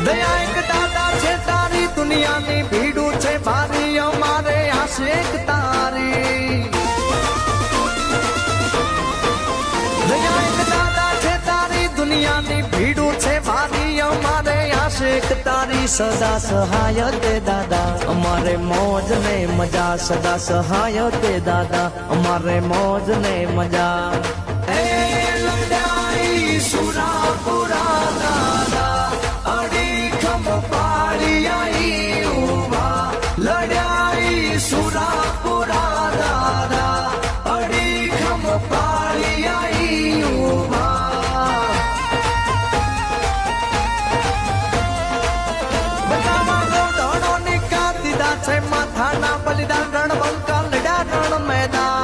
દયા એક દાદા છે તારી દુનિયાની ભીડું છે ભારી અમારે આશિક તારી દયા એક દાદા છે તારી દુનિયાની ભીડું છે ભારી અમારે આશિક તારી સદા સહાય તે દાદા અમારે મોજ ને મજા સદા સહાય તે દાદા અમારે મોજ ને મજા એ લડાઈ સુરાપુરા દાદા અડીખમ પાડી આઈ ઉભા લડાઈ સુરાપુરા દાદા અડીખમ પાડી આઈ ઉભા બધામાં ધણો નિકા દીધા છે માથાના બલિદાન રણબંકા લડ્યા રણ મેદાન